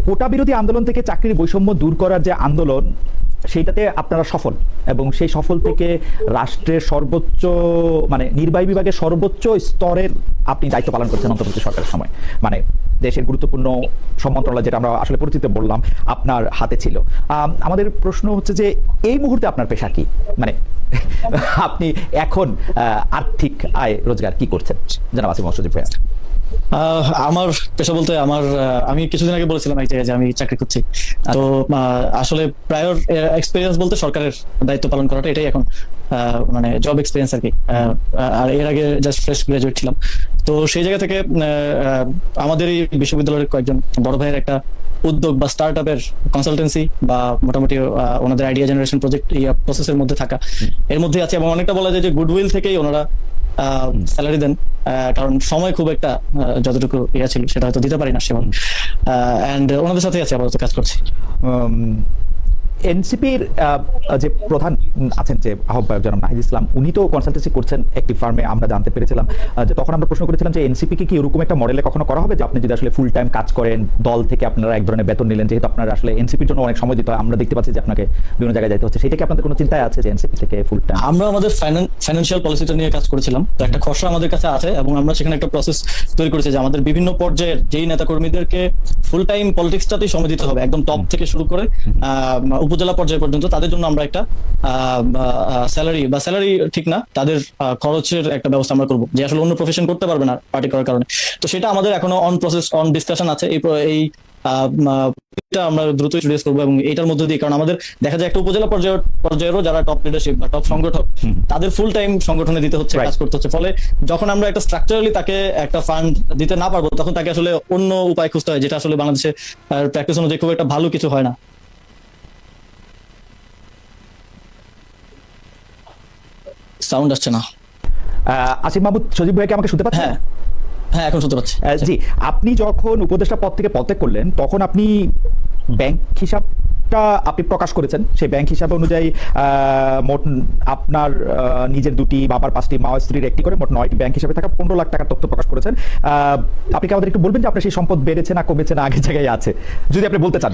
কোটা বিরোধী আন্দোলন থেকে চাকরির বৈষম্য দূর করার যে আন্দোলন, সেইটাতে আপনারা সফল, এবং সেই সফল থেকে রাষ্ট্রের সর্বোচ্চ মানে নির্বাহী বিভাগের সর্বোচ্চ স্তরের আপনি দায়িত্ব পালন করছেন অন্তর্বর্তী সরকারের সময়। মানে দেশের গুরুত্বপূর্ণ সব মন্ত্রণালয়, যেটা আমরা আসলে পরিচিত বললাম, আপনার হাতে ছিল। আমাদের প্রশ্ন হচ্ছে যে এই মুহূর্তে আপনার পেশা কি, মানে আপনি এখন আর্থিক আয় রোজগার কি করছেন জনাব আসিফ মোহাম্মদ সজীব ভাইয়া? আমার পেশা বলতে আমি কিছুদিন আগে বলেছিলাম এক জায়গায় যে আমি চাকরি করছি। তো আসলে প্রায়র এক্সপিরিয়েন্স বলতে সরকারের দায়িত্ব পালন করাটা, এটাই এখন মানে জব এক্সপিরিয়েন্স আর কি। আর এর আগে জাস্ট ফ্রেশ গ্রাজুয়েট ছিলাম। তো সেই জায়গা থেকে আমাদের এই বিশ্ববিদ্যালয়ের কয়েকজন বড় ভাইয়ের একটা উদ্যোগ বা স্টার্ট আপের কনসালটেন্সি বা মোটামুটি ওনাদের আইডিয়া জেনারেশন প্রজেক্ট এই প্রসেসের মধ্যে থাকা, এর মধ্যে আছে। এবং অনেকটা বলা যায় যে গুডউইল থেকেই ওনারা স্যালারি দেন, কারণ সময় খুব একটা যতটুকু ইয়া ছিল সেটা হয়তো দিতে পারি না সেভাবে। এন্ড ওনাদের সাথে আছে আপাতত কাজ করছি। এনসিপির যে প্রধান আছেন, যে আহ্বায়ক জনাব নাহিদ ইসলাম, উনি তো কনসালটেন্সি করছেন একটি ফার্মে, আমরা জানতে পেরেছিলাম। যে তখন আমরা প্রশ্ন করেছিলাম যে এনসিপিকে কি এরকম একটা মডেলে কখনো করা হবে যে আপনি যদি আসলে ফুল টাইম কাজ করেন, দল থেকে আপনারা এক ধরনের বেতন নিলেন, যেহেতু আপনারা আসলে এনসিপির জন্য অনেক সময় দিতে হয়, আমরা দেখতে পাচ্ছি যে আপনাকে বিভিন্ন জায়গায় যাইতে হচ্ছে, সেটা কি আপনাদের কোনো চিন্তায় আছে যে এনসিপি থেকে ফুল টাইম? আমরা আমাদের ফাইন্যান্সিয়াল পলিসিটা নিয়ে কাজ করেছিলাম, তো একটা খসড়া আমাদের কাছে আছে এবং আমরা সেখানে একটা প্রসেস তৈরি করেছি যে আমাদের বিভিন্ন পর্যায়ের যেই নেতাকর্মীদেরকে ফুল টাইম পলিটিক্সটাতেই সময় দিতে হবে, একদম টপ থেকে শুরু করে উপজেলা পর্যায় পর্যন্ত, তাদের জন্য আমরা একটা স্যালারি ঠিক না, তাদের খরচের একটা ব্যবস্থা আমরা করবো, যে আসলে অন্য প্রফেশন করতে পারবে না পার্টি করার কারণে। তো সেটা আমাদের এখনো অন প্রসেস, অন ডিসকাশন আছে। এই আমরা দ্রুত ইন্ট্রোডিউস করবো এবং এটার মধ্যে দিয়ে, কারণ আমাদের দেখা যায় একটা উপজেলা পর্যায়েরও যারা টপ লিডারশিপ বা টপ সংগঠক, তাদের ফুল টাইম সংগঠনে দিতে হচ্ছে, কাজ করতে হচ্ছে। ফলে যখন আমরা একটা স্ট্রাকচারালি তাকে একটা ফান্ড দিতে না পারবো, তখন তাকে আসলে অন্য উপায় খুঁজতে হয়, যেটা আসলে বাংলাদেশে প্র্যাকটিস অনুযায়ী খুব একটা ভালো কিছু হয় না। সাউন্ড আসছে না। আসিফ মাহমুদ সজীব ভাইকে আমাকে শুনতে পাচ্ছেন? হ্যাঁ হ্যাঁ, এখন শুনতে পাচ্ছি। জি, আপনি যখন উপদেষ্টা পদ থেকে পদত্যাগ করলেন, তখন আপনি ব্যাংক হিসাবটা আপনি প্রকাশ করেছেন। সেই ব্যাংক হিসাব অনুযায়ী মোট আপনার নিজের দুটি, বাবার 5টি, মা স্ত্রীর একটি করে মোট 9টি ব্যাংক হিসাবে থাকা 15 লাখ টাকার তথ্য প্রকাশ করেছেন। আপনি কি আমাদের একটু বলবেন যে আপনার সেই সম্পদ বেড়েছে না কমেছে না আগের জায়গায় আছে, যদি আপনি বলতে চান?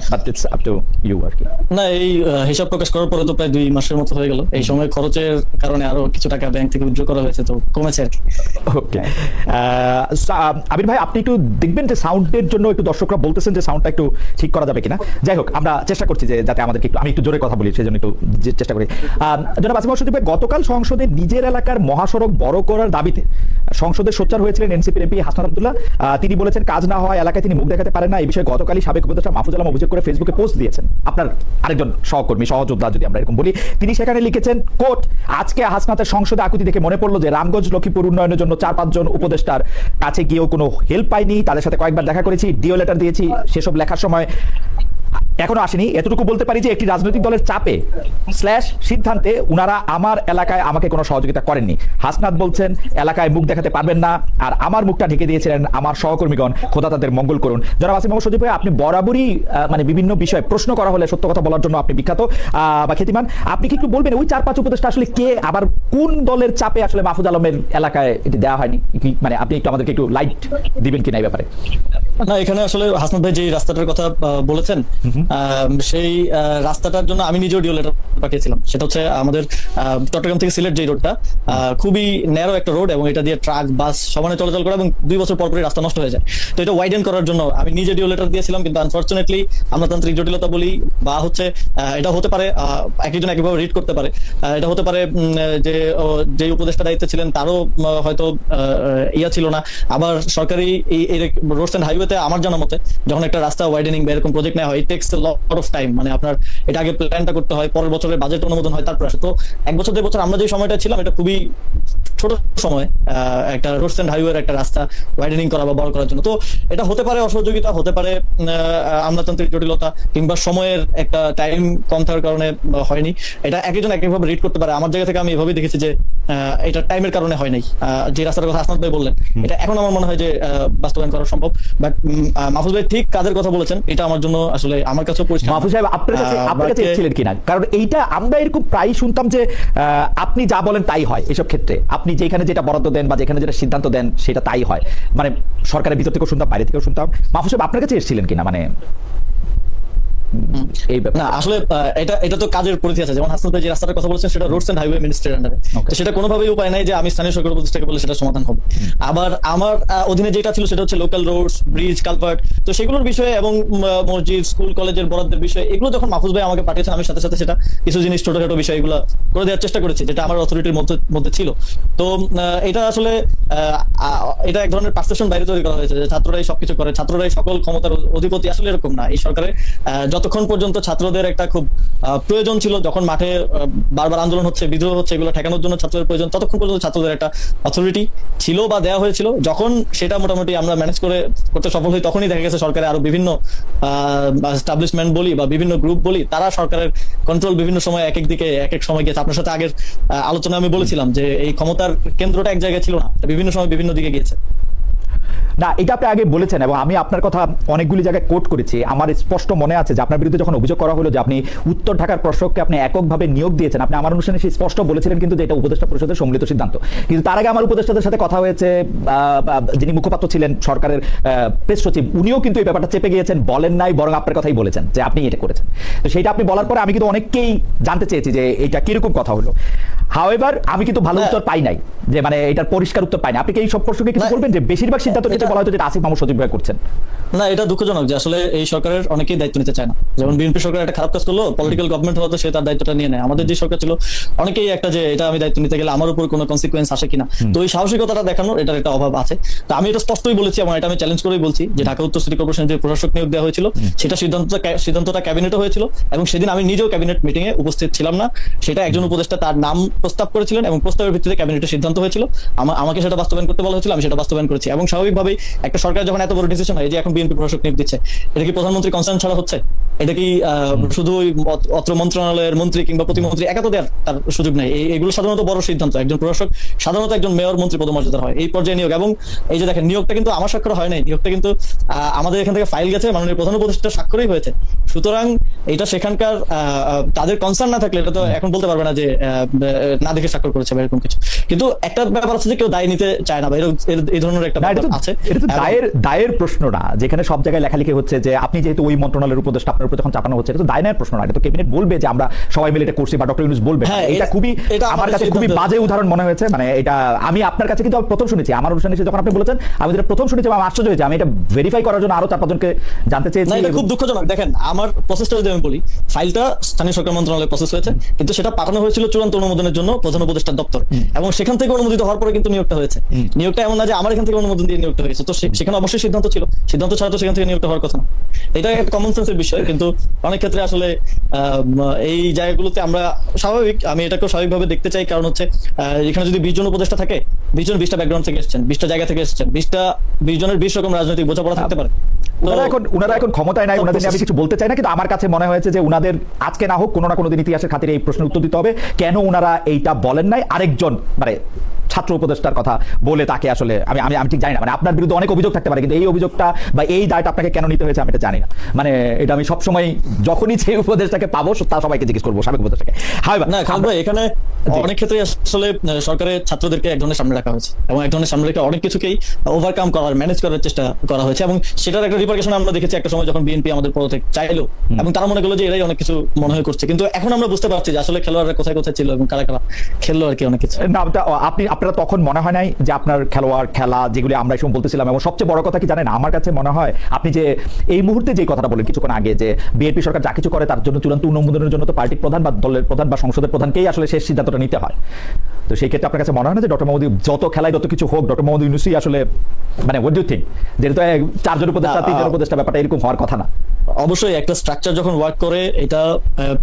আপ টু ইউ আর কি। না, এই হিসাব প্রকাশ করার পরে তো প্রায় 2 মাসের মতো হয়ে গেল। এই সময় খরচের কারণে আরো কিছু টাকা ব্যাংক থেকে উইথড্র করা হয়েছে, তো কমেছে আর কি। ওকে, আবির ভাই, আপনি একটু দেখবেন যে সাউন্ডের জন্য একটু দর্শকরা বলতেছেন যে সাউন্ডটা একটু ঠিক করা যাবে কিনা। যাই হোক, আমরা চেষ্টা করছি যে যাতে আমাদেরকে একটু, আমি একটু জোরে কথা বলি, সেই জন্য একটু চেষ্টা করি। জনাব আসিফ মোহাম্মদ সজীব ভাই, গতকাল সংসদে নিজের এলাকার মহাসড়ক বড় করার দাবিতে সংসদে সোচ্চার হয়েছিলেন এনসিপির এমপি হাসনাত আব্দুল্লাহ। তিনি বলেছেন কাজ না হয় এলাকায় তিনি মুখ দেখাতে পারেন না। এই বিষয়ে গতকালই সাবেক উপদেষ্টা মাহফুজ আলম অভিযোগ করে ফেসবুকে পোস্ট দিয়েছেন, আপনার আরেকজন সহকর্মী, সহযোদ্ধা যদি আমরা এরকম বলি। তিনি সেখানে লিখেছেন, কোট, আজকে হাসনাতের সংসদে আকুতি দেখে মনে পড়লো যে রামগঞ্জ লক্ষ্মীপুর উন্নয়নের জন্য 4-5 জন উপদেষ্টার কাছে গিয়েও কোনো হেল্প পাইনি, তাদের সাথে কয়েকবার দেখা করেছি, ডিও লেটার দিয়েছি, সেসব লেখার সময় এখনো আসেনি। এতটুকু বলতে পারি যে একটি রাজনৈতিক দলের চাপে সিদ্ধান্তে উনারা আমার এলাকায় আমাকে কোনো সহযোগিতা করেননি। হাসনাত বলছেন এলাকায় মুখ দেখাতে পারবেন না, আর আমার মুখটা ঢেকে দিয়েছিলেন আমার সহকর্মীগণ, খোদা তাদের মঙ্গল করুন। জনাব আসিফ মোহাম্মদ সজীব ভাই, আপনি বরাবরই মানে বিভিন্ন বিষয়ে প্রশ্ন করা হলে সত্য কথা বলার জন্য আপনি বিখ্যাত বা খ্যাতিমান। আপনি কি একটু বলবেন ওই 4-5 উপদেষ্টা আসলে কে, আবার কোন দলের চাপে আসলে মাহফুজ আলমের এলাকায় এটি দেওয়া হয়নি? মানে আপনি একটু আমাদেরকে একটু লাইট দিবেন কিনা এই ব্যাপারে? না, এখানে আসলে হাসনাত ভাই যে রাস্তাটার কথা বলেছেন, সেই রাস্তাটার জন্য আমি নিজেও ডিও লেটার পাঠিয়েছিলাম। সেটা হচ্ছে আমাদের চট্টগ্রাম থেকে সিলেট যে রোডটা, খুবই ন্যারো একটা রোড এবং এটা দিয়ে ট্রাক বাস সমানে চলাচল করে এবং 2 বছর পর পরই রাস্তা নষ্ট হয়ে যায়। তো এটা ওয়াইডেন করার জন্য আমি নিজে ডিও লেটার দিয়েছিলাম, কিন্তু আনফরচুনেটলি আমলাতান্ত্রিক জটিলতা বলি বা হচ্ছে এটা হতে পারে একজন একইভাবে রিড করতে পারে। এটা হতে পারে যে উপদেষ্টা দায়িত্বে ছিলেন তারও হয়তো ইয়া ছিল না। আবার সরকারি রোডস এন্ড হাইওয়েতে আমার জানা মতে যখন একটা রাস্তা ওয়াইডেনিং বা এরকম প্রজেক্ট নেওয়া হয়, ইট টেকস লট অফ টাইম। মানে আপনার এটা আগে প্ল্যানটা করতে হয়, পরের বছরের বাজেট অনুমোদন হয়, তারপর আসে। তো 1 বছর 2 বছর আমরা যে সময়টা ছিলাম, এটা খুবই ছোট সময় একটা রোডস এন্ড হাইওয়ের একটা রাস্তা ওয়াইডেনিং করা বা বড় করার জন্য। তো এটা হতে পারে অসহযোগিতা, হতে পারে আমলাতান্ত্রিক জটিলতা, কিংবা সময়ের একটা টাইম কম থাকার কারণে হয়নি। এটা একজন একইভাবে রিড করতে পারে। আমার জায়গা থেকে আমি এভাবেই দেখেছি যে এটা টাইমের কারণে হয় নাই। যে রাস্তার কথা হাসনাত ভাই বললেন, এটা এখন আমার মনে হয় যে বাস্তবায়ন করা সম্ভব। বাট মাহফুজ ভাই ঠিক কাদের কথা বলেছেন এটা আমার জন্য আসলে আমার কাছেও পরিষ্কার। মাহফুজ সাহেব, আপনার কাছে ছিলেন কিনা? কারণ এইটা আমরা এরকম প্রায় শুনতাম যে আপনি যা বলেন তাই হয় এসব ক্ষেত্রে, আপনি যেখানে যেটা বরাদ্দ দেন বা যেখানে যেটা সিদ্ধান্ত দেন সেটা তাই হয়। মানে সরকারের ভিতর থেকেও শুনতাম, বাইরে থেকেও শুনতাম। মাহফুজ সাহেব, আপনার কাছে এসেছিলেন কিনা? মানে এই ব্যাপারে? না আসলে এটা তো কাজের পরিধি আছে। যেমন হাসনাত ভাই যে রাস্তাটার কথা বলেছেন সেটা রোডস এন্ড হাইওয়ে মিনিস্ট্রির আন্ডারে, Okay. সেটা কোনোভাবেই উপায় নাই যে আমি স্থানীয় সরকার উপদেষ্টাকে বলে সেটা সমাধান হবে। আবার আমার অধীনে যেটা ছিল সেটা হচ্ছে লোকাল রোডস, ব্রিজ, কালভার্ট, তো সেগুলোর বিষয়ে এবং মসজিদ, স্কুল, কলেজের বরাদ্দের বিষয়ে এগুলো যখন মাহফুজ ভাই আমাকে পাঠিয়েছেন, আমি সাথে সাথে সেটা কিছু জিনিস ছোটখাটো বিষয় এগুলো করে দেওয়ার চেষ্টা করেছি যেটা আমার অথরিটির মধ্যে ছিল। তো এটা আসলে এটা এক ধরনের পারসেপশন বাইরে তৈরি করা হয়েছে যে ছাত্ররাই সবকিছু করে, ছাত্ররাই সকল ক্ষমতার অধিপতি। আসলে এরকম না। এই সরকারে যতক্ষণ পর্যন্ত ছাত্রদের একটা খুব প্রয়োজন ছিল, যখন মাঠে বারবার আন্দোলন হচ্ছে, বিদ্রোহ হচ্ছে, এগুলো ঠেকানোর জন্য ছাত্রদের প্রয়োজন, ততক্ষণ পর্যন্ত ছাত্রদের একটা অথরিটি ছিল বা দেওয়া হয়েছিল। যখন সেটা মোটামুটি আমরা ম্যানেজ করতে সফল হই, তখনই দেখা গেছে সরকারে আরো বিভিন্ন এস্টাবলিশমেন্ট বলি বা বিভিন্ন গ্রুপ বলি, তারা সরকারের কন্ট্রোল বিভিন্ন সময় এক এক দিকে এক এক সময় গিয়েছে। আপনার সাথে আগের আলোচনায় আমি বলেছিলাম যে এই ক্ষমতার কেন্দ্রটা এক জায়গায় ছিল না, বিভিন্ন সময় বিভিন্ন দিকে গিয়েছে। না, এটা আপনি আগে বলেছেন এবং আমি আপনার কথা অনেকগুলি জায়গায় কোট করেছি। আমার স্পষ্ট মনে আছে যে আপনার বিরুদ্ধে যখন অভিযোগ করা হলো যে আপনি উত্তর ঢাকার প্রশাসককে আপনি এককভাবে নিয়োগ দিয়েছেন, আপনি আমার অনুষ্ঠানে সেই স্পষ্ট বলেছিলেন কিন্তু যে এটা উপদেষ্টা পরিষদের সম্মিলিত সিদ্ধান্ত। কিন্তু তার আগে আমার উপদেষ্টাদের সাথে কথা হয়েছে, যিনি মুখপাত্র ছিলেন সরকারের প্রেস সচিব, উনিও কিন্তু এই ব্যাপারটা চেপে গিয়েছেন, বলেন নাই, বরং আপনার কথাই বলেছেন যে আপনি এটা করেছেন। তো সেইটা আপনি বলার পরে আমি কিন্তু অনেককেই জানতে চেয়েছি যে এটা কিরকম কথা হলো। হাওয়েভার আমি কিন্তু ভালো উত্তর পাই নাই, যে মানে এটার পরিষ্কার উত্তর পাই না। আপনি কি এই সব প্রশ্নকে কিছু বলবেন যে বেশিরভাগ সিদ্ধান্ত যেটা বলা হতো যেটা আসিফ মাহমুদ সজীব ভাই করছেন? না, এটা দুঃখজনক যে আসলে এই সরকারের অনেকেই দায়িত্ব নিতে চায় না। যেমন বিএনপি সরকার একটা খারাপ কাজ করলো, পলিটিক্যাল গভর্নমেন্ট হতো, সে তার দায়িত্বটা নিয়ে নেয়। আমাদের যে সরকার ছিল অনেকেই একটা যে এটা আমি দায়িত্ব নিতে গেলে আমার উপর কোনো কনসিকুয়েন্স আসে কিনা, তো এই সাহসিকতাটা দেখানোর এটার একটা অভাব আছে। তো আমি এটা স্পষ্টই বলেছি এবং এটা আমি চ্যালেঞ্জ করেই বলছি যে ঢাকা উত্তর সিটি কর্পোরেশনের যে প্রশাসক নিয়োগ দেওয়া হয়েছিল সেটা সিদ্ধান্তটা ক্যাবিনেটে হয়েছিল এবং সেদিন আমি নিজেও ক্যাবিনেট মিটিং এ উপস্থিত ছিলাম না। সেটা একজন উপদেষ্টা তার নাম প্রস্তাব করেছিলেন এবং প্রস্তাবের ভিত্তিতে ক্যাবিনেটের সিদ্ধান্ত হয়েছিল। আমাকে সেটা বাস্তবায়ন করতে বলা হয়েছিল, আমি সেটা বাস্তবায়ন করেছি। এবং স্বাভাবিকভাবেই একটা সরকার যখন এত বড় ডিসিশন হয়, যে এখন বিএনপি প্রশাসক নিয়োগ দিচ্ছে, এটা কি প্রধানমন্ত্রী কনসার্ন ছাড়া হচ্ছে? এটা কি শুধু ওই অত্র মন্ত্রণালয়ের মন্ত্রী কিংবা প্রতিমন্ত্রী একা তো দেওয়ার তার সুযোগ নেই। এগুলো সাধারণত বড় সিদ্ধান্ত। একজন প্রশাসক সাধারণত একজন মেয়র মন্ত্রী পদমর্যাদার হয়, এই পর্যায়ে নিয়োগ। এবং এই যে দেখেন, নিয়োগটা কিন্তু আমার স্বাক্ষর হয় নাই, নিয়োগটা কিন্তু আমাদের এখান থেকে ফাইল গেছে, মাননীয় প্রধান উপদেষ্টার স্বাক্ষরেই হয়েছে। সুতরাং এটা সেখানকার তাদের কনসার্ন না থাকলে এটা তো এখন বলতে পারবে না যে না দেখে স্বাক্ষর করেছে বা এরকম কিছু। কিন্তু একটা ব্যাপার আছে যে কেউ দায় নিতে চায় না বা এই ধরনের একটা ব্যাপার আছে। এটা তো দায়ের প্রশ্ন না, যেখানে সব জায়গায় লেখালেখি হচ্ছে যে আপনি যেহেতু ওই মন্ত্রণালয়ের উপদেষ্টা, আপনার উপর যখন চাপানো হচ্ছে, এটা তো দায় নেওয়ার প্রশ্ন না। এটা তো ক্যাবিনেট বলবে যে আমরা সবাই মিলে এটা করছি বা ডক্টর ইউনূস বলবে। এটা খুবই আমার কাছে খুবই বাজে উদাহরণ মনে হয়েছে। মানে এটা আমি আপনার কাছে কিন্তু প্রথম শুনেছি, আমার অনুষ্ঠানে এসে যখন আপনি বলেছেন আমি যেটা প্রথম শুনেছি আমি আশ্চর্য হয়েছে। আমি এটা ভেরিফাই করার জন্য আরো 4-5 জনকে জানতে চেয়েছি। এটা খুব দুঃখজনক। দেখেন, আমার প্রসেসটা যদি আমি বলি, ফাইলটা স্থানীয় সরকার মন্ত্রণালয়ে প্রসেস হয়েছে, কিন্তু সেটা পাঠানো হয়েছিল চূড়ান্ত অনুমোদনের জন্য প্রধান উপদেষ্টার দপ্তর, এবং সেখান থেকে অনুমোদিত হওয়ার পরে কিন্তু নিয়োগটা হয়েছে। নিয়োগটা এমন না যে আমার এখান থেকে অনুমোদন দিয়ে নিয়োগটা হয়েছে, তো সেখানে অবশ্যই সিদ্ধান্ত ছিল, সিদ্ধান্ত ছাড়া তো সেখান থেকে নিয়োগটা হওয়ার কথা না। এটা একটা কমন সেন্সের বিষয়, কিন্তু অনেক ক্ষেত্রে আসলে এই জায়গাগুলোতে আমরা স্বাভাবিক, আমি এটাকেও স্বাভাবিকভাবে দেখতে চাই। কারণ হচ্ছে এখানে যদি 20 জন উপদেষ্টা থাকে, 20 জন 20টা ব্যাকগ্রাউন্ড থেকে এসেছেন, 20টা জায়গা থেকে এসেছেন, 20 জনের 20 রকম রাজনৈতিক বোঝাপড়া থাকতে পারে। উনারা এখন ক্ষমতায় নাই, উনাদের নিয়ে আমি কিছু বলতে চাই না, কিন্তু আমার কাছে মনে হয়েছে যে উনাদের আজকে না হোক কোনো না কোনো দিন ইতিহাসের খাতিরে এই প্রশ্নের উত্তর দিতে হবে, কেন উনারা এইটা বলেন নাই আরেকজন মানে ছাত্র উপদেষ্টার কথা বলে তাকে আসলে আমি আমি আমি ঠিক জানি না। মানে আপনার বিরুদ্ধে অনেক অভিযোগ থাকতে পারে, কিন্তু এই অভিযোগটা বা এই দায়টা আপনাকে কেন নিতে হয়েছে আমি এটা জানি না। মানে এটা আমি সবসময় যখনই যে উপদেষ্টাকে পাবো তা সবাইকে জিজ্ঞেস করবো, সাবেক উপদেষ্টাকে। হ্যাঁ না, এখানে অনেক ক্ষেত্রে আসলে সরকারের ছাত্রদেরকে এক ধরনের সামনে রাখা হয়েছে এবং এক ধরনের সামনে রেখে অনেক কিছুকেই ওভারকাম করার, ম্যানেজ করার চেষ্টা করা হয়েছে। এবং সেটার একটা রিপারকেশন আমরা দেখেছি একটা সময় যখন বিএনপি আমাদের পদ থেকে চাইলো এবং তারা মনে করলো যে এরাই অনেক কিছু মনে হয় করছে। কিন্তু এখন আমরা বুঝতে পারছি যে আসলে খেলোয়াড়রা কোথায় কোথায় ছিল এবং কারা কারা খেললো আর কি অনেক কিছু। না, আপনারা তখন মনে হয় নাই যে আপনার খেলোয়াড় খেলা যেগুলি আমরা এই সময় বলতেছিলাম। এবং সবচেয়ে বড় কথা কি জানেন, আমার কাছে মনে হয় আপনি যে এই মুহূর্তে যে কথাটা বলেন কিছুক্ষণ আগে, যে বিএনপি সরকার যা কিছু করে তার জন্য চূড়ান্ত অনুমোদনের জন্য তো পার্টির প্রধান বা দলের প্রধান বা সংসদের প্রধানকেই আসলে শেষ সিদ্ধান্তটা নিতে হয়। তো সেই ক্ষেত্রে আপনার কাছে মনে হয় না যে ডক্টর মোহাম্মদ যত খেলায় যত কিছু হোক, ডক্টর মোহাম্মদ ইউনূসই আসলে মানে হোয়াট ডু ইউ থিংক, যেহেতু 4 জন উপদেষ্টা 3 জন উপদেষ্টা ব্যাপারটা এরকম হওয়ার কথা না? অবশ্যই একটা স্ট্রাকচার যখন ওয়ার্ক করে এটা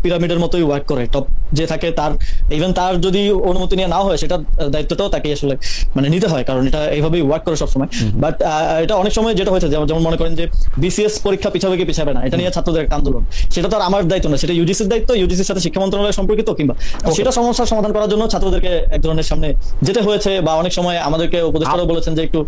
পিরামিডের মতোই ওয়ার্ক করে। টপ যে থাকে তার ইভেন তার যদি অনুমতি নিয়ে না হয় সেটা দায়িত্বটাও তাকে আসলে মানে নিতে হয়, কারণ এটা এইভাবেই ওয়ার্ক করে সবসময়। বাট এটা অনেক সময় যেটা হয়েছে, যেমন মনে করেন যে বিসিএস পরীক্ষা পিছাবে কি পিছাবে না, এটা নিয়ে ছাত্রদের একটা আন্দোলন, সেটা তো আর আমার দায়িত্ব না, সেটা ইউজিসির দায়িত্ব, ইউজিসির সাথে শিক্ষা মন্ত্রণালয় সম্পর্কিত। কিংবা সেটা সমস্যার সমাধান করার জন্য ছাত্রদেরকে এক ধরনের সামনে যেতে হয়েছে, বা অনেক সময় আমাদেরকে উপদেষ্টারাও বলেছেন যে একটু